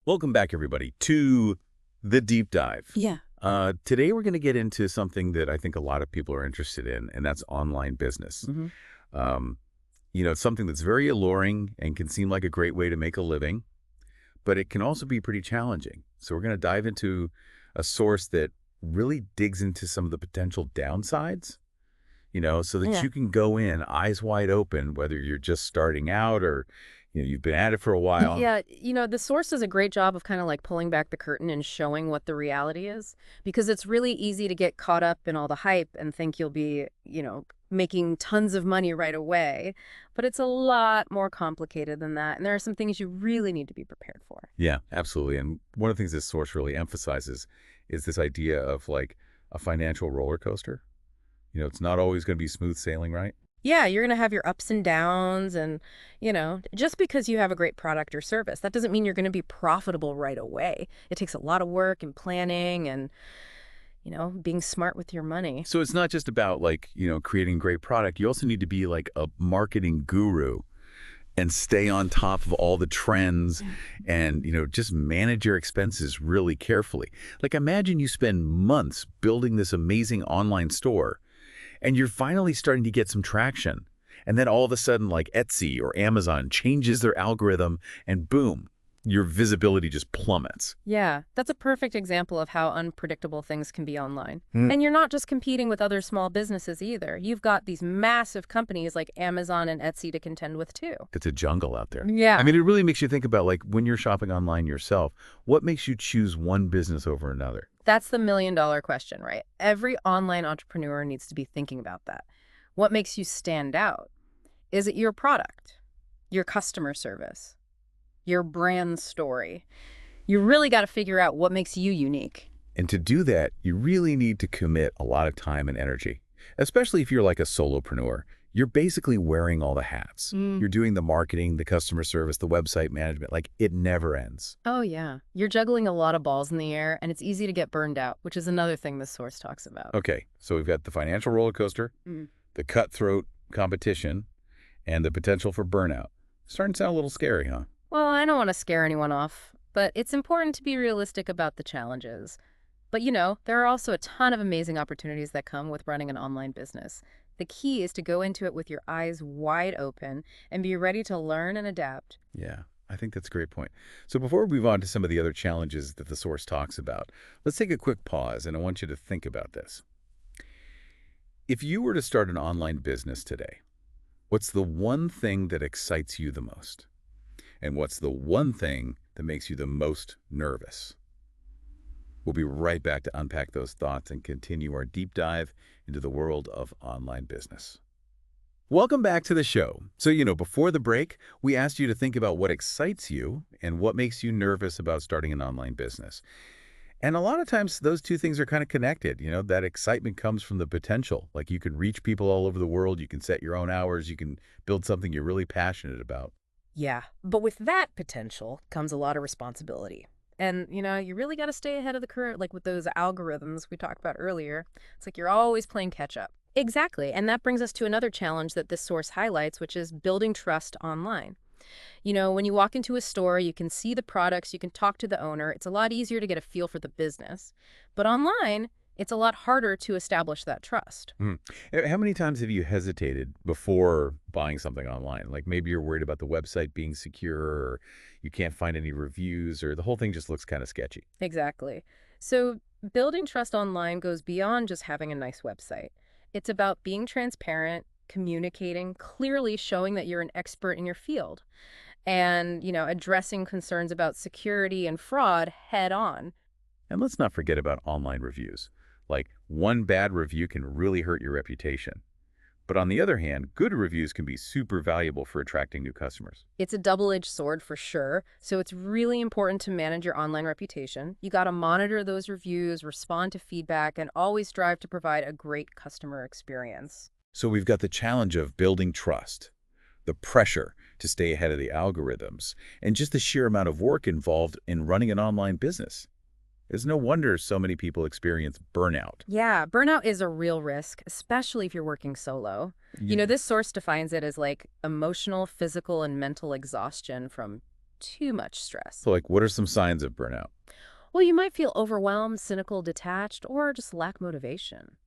Welcome back, everybody, to the deep dive. Yeah. Today, we're going to get into something that I think a lot of people are interested in, and that's online business. Hmm. Um, it's something that's very alluring and can seem like a great way to make a living, but it can also be pretty challenging. So we're going to dive into a source that really digs into some of the potential downsides, so that Yeah. you can go in eyes wide open, whether you're just starting out or, you've been at it for a while. Yeah, the source does a great job of kind of like pulling back the curtain and showing what the reality is because it's really easy to get caught up in all the hype and think you'll be, making tons of money right away. But it's a lot more complicated than that. And there are some things you really need to be prepared for. Yeah, absolutely. And one of the things this source really emphasizes is this idea of like a financial roller coaster. It's not always going to be smooth sailing, right? Yeah, you're going to have your ups and downs. And, just because you have a great product or service, that doesn't mean you're going to be profitable right away. It takes a lot of work and planning and, being smart with your money. So it's not just about like, creating a great product. You also need to be like a marketing guru and stay on top of all the trends and, just manage your expenses really carefully. Like imagine you spend months building this amazing online store and you're finally starting to get some traction. And then all of a sudden, like Etsy or Amazon changes their algorithm and boom, your visibility just plummets. Yeah, that's a perfect example of how unpredictable things can be online. Mm. And you're not just competing with other small businesses either. You've got these massive companies like Amazon and Etsy to contend with too. It's a jungle out there. Yeah. I mean, it really makes you think about like when you're shopping online yourself, what makes you choose one business over another? That's the million-dollar question, right? Every online entrepreneur needs to be thinking about that. What makes you stand out? Is it your product, your customer service, your brand story? You really got to figure out what makes you unique. And to do that, you really need to commit a lot of time and energy, especially if you're like a solopreneur. You're basically wearing all the hats. You're doing the marketing, the customer service, the website management, like it never ends. Oh, yeah. You're juggling a lot of balls in the air, and it's easy to get burned out, which is another thing this source talks about. Okay, so we've got the financial roller coaster, Mm. the cutthroat competition, and the potential for burnout. Starting to sound a little scary, huh? Well, I don't want to scare anyone off, but it's important to be realistic about the challenges. But there are also a ton of amazing opportunities that come with running an online business. The key is to go into it with your eyes wide open and be ready to learn and adapt. Yeah, I think that's a great point. So before we move on to some of the other challenges that the source talks about, let's take a quick pause, and I want you to think about this. If you were to start an online business today, what's the one thing that excites you the most? And what's the one thing that makes you the most nervous? We'll be right back to unpack those thoughts and continue our deep dive into the world of online business. Welcome back to the show. So, before the break, we asked you to think about what excites you and what makes you nervous about starting an online business. And a lot of times those two things are kind of connected. That excitement comes from the potential. Like you can reach people all over the world. You can set your own hours. You can build something you're really passionate about. Yeah, but with that potential comes a lot of responsibility. And, you really got to stay ahead of the curve, like with those algorithms we talked about earlier. It's like you're always playing catch up. Exactly. And that brings us to another challenge that this source highlights, which is building trust online. When you walk into a store, you can see the products, you can talk to the owner. It's a lot easier to get a feel for the business. But online, it's a lot harder to establish that trust. How many times have you hesitated before buying something online? Like maybe you're worried about the website being secure or you can't find any reviews or the whole thing just looks kind of sketchy. Exactly. So building trust online goes beyond just having a nice website. It's about being transparent, communicating, clearly showing that you're an expert in your field, and, addressing concerns about security and fraud head on. And let's not forget about online reviews. Like one bad review can really hurt your reputation. But on the other hand, good reviews can be super valuable for attracting new customers. It's a double-edged sword for sure. So it's really important to manage your online reputation. You got to monitor those reviews, respond to feedback, and always strive to provide a great customer experience. So we've got the challenge of building trust, the pressure to stay ahead of the algorithms, and just the sheer amount of work involved in running an online business. It's no wonder so many people experience burnout. Yeah, burnout is a real risk, especially if you're working solo. Yeah. This source defines it as like emotional, physical, and mental exhaustion from too much stress. So, like, what are some signs of burnout? Well, you might feel overwhelmed, cynical, detached, or just lack motivation.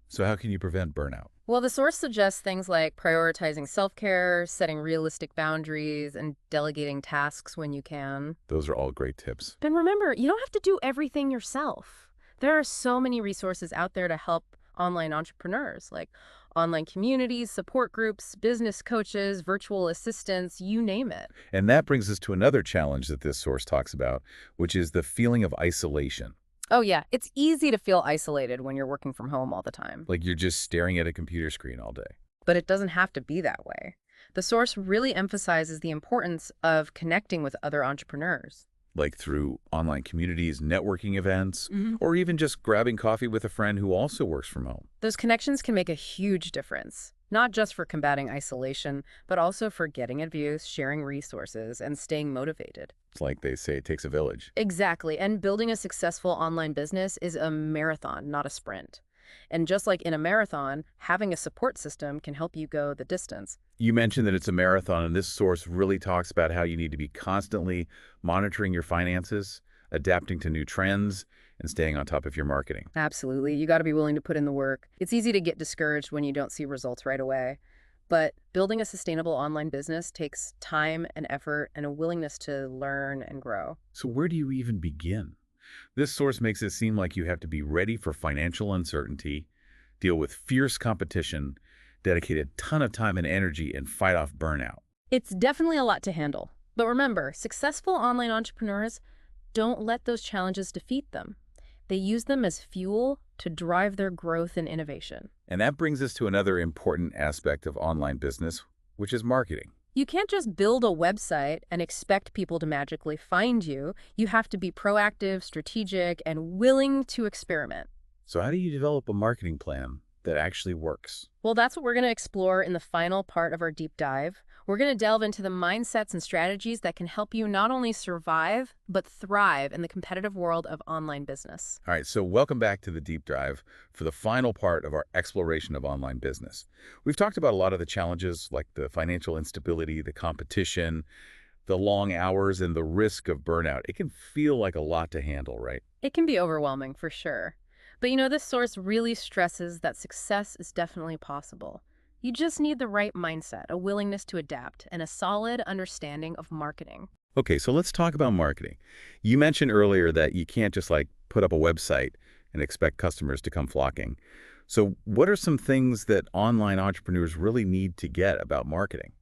So how can you prevent burnout? Well, the source suggests things like prioritizing self-care, setting realistic boundaries, and delegating tasks when you can. Those are all great tips. And remember, you don't have to do everything yourself. There are so many resources out there to help online entrepreneurs, like online communities, support groups, business coaches, virtual assistants, you name it. And that brings us to another challenge that this source talks about, which is the feeling of isolation. Oh, yeah, it's easy to feel isolated when you're working from home all the time. Like you're just staring at a computer screen all day. But it doesn't have to be that way. The source really emphasizes the importance of connecting with other entrepreneurs. Like through online communities, networking events, Mhm. or even just grabbing coffee with a friend who also works from home. Those connections can make a huge difference, not just for combating isolation, but also for getting advice, sharing resources, and staying motivated. It's like they say it takes a village. Exactly, and building a successful online business is a marathon, not a sprint. And just like in a marathon, having a support system can help you go the distance. You mentioned that it's a marathon, and this source really talks about how you need to be constantly monitoring your finances, adapting to new trends, and staying on top of your marketing. Absolutely, you got to be willing to put in the work. It's easy to get discouraged when you don't see results right away. But building a sustainable online business takes time and effort and a willingness to learn and grow. So where do you even begin? This source makes it seem like you have to be ready for financial uncertainty, deal with fierce competition, dedicate a ton of time and energy, and fight off burnout. It's definitely a lot to handle. But remember, successful online entrepreneurs don't let those challenges defeat them. They use them as fuel to drive their growth and innovation. And that brings us to another important aspect of online business, which is marketing. You can't just build a website and expect people to magically find you. You have to be proactive, strategic, and willing to experiment. So how do you develop a marketing plan that actually works? Well, that's what we're going to explore in the final part of our deep dive. We're going to delve into the mindsets and strategies that can help you not only survive, but thrive in the competitive world of online business. All right, so welcome back to the deep dive for the final part of our exploration of online business. We've talked about a lot of the challenges like the financial instability, the competition, the long hours, and the risk of burnout. It can feel like a lot to handle, right? It can be overwhelming for sure. But this source really stresses that success is definitely possible. You just need the right mindset, a willingness to adapt, and a solid understanding of marketing. Okay, so let's talk about marketing. You mentioned earlier that you can't just like put up a website and expect customers to come flocking. So what are some things that online entrepreneurs really need to get about marketing?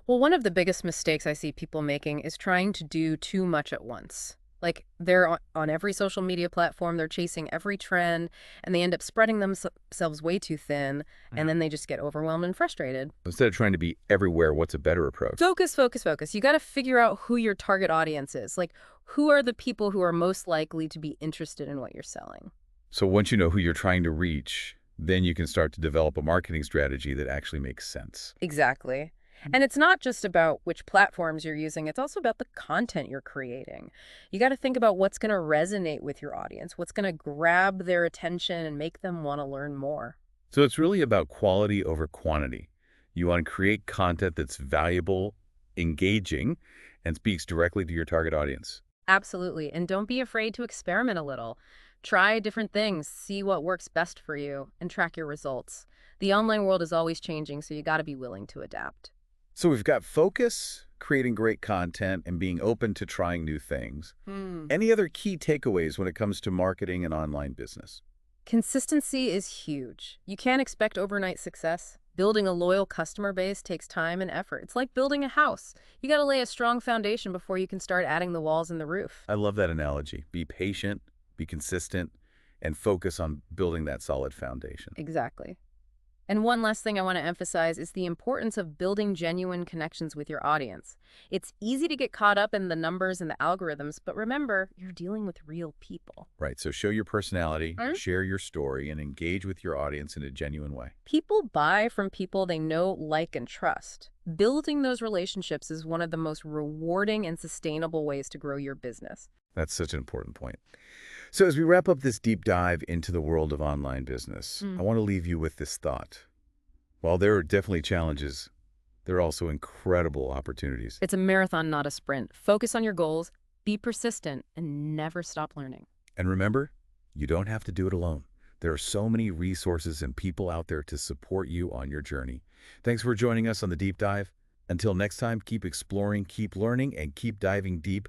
Well, one of the biggest mistakes I see people making is trying to do too much at once. Like they're on every social media platform, they're chasing every trend, and they end up spreading themselves way too thin, and then they just get overwhelmed and frustrated. Instead of trying to be everywhere, what's a better approach? Focus, focus, focus. You got to figure out who your target audience is. Like, who are the people who are most likely to be interested in what you're selling? So once you know who you're trying to reach, then you can start to develop a marketing strategy that actually makes sense. Exactly. And it's not just about which platforms you're using, it's also about the content you're creating. You got to think about what's going to resonate with your audience, what's going to grab their attention and make them want to learn more. So it's really about quality over quantity. You want to create content that's valuable, engaging, and speaks directly to your target audience. Absolutely. And don't be afraid to experiment a little. Try different things, see what works best for you, and track your results. The online world is always changing, so you got to be willing to adapt. So we've got focus, creating great content, and being open to trying new things. Any other key takeaways when it comes to marketing and online business? Consistency is huge. You can't expect overnight success. Building a loyal customer base takes time and effort. It's like building a house. You got to lay a strong foundation before you can start adding the walls and the roof. I love that analogy. Be patient, be consistent, and focus on building that solid foundation. Exactly. And one last thing I want to emphasize is the importance of building genuine connections with your audience. It's easy to get caught up in the numbers and the algorithms, but remember, you're dealing with real people. Right, so show your personality, Mhm. share your story, and engage with your audience in a genuine way. People buy from people they know, like, and trust. Building those relationships is one of the most rewarding and sustainable ways to grow your business. That's such an important point. So as we wrap up this deep dive into the world of online business, I want to leave you with this thought. While there are definitely challenges, There are also incredible opportunities. It's a marathon, not a sprint. Focus on your goals, be persistent, and never stop learning. And remember, you don't have to do it alone. There are so many resources and people out there to support you on your journey. Thanks for joining us on the Deep Dive. Until next time, keep exploring, keep learning, and keep diving deep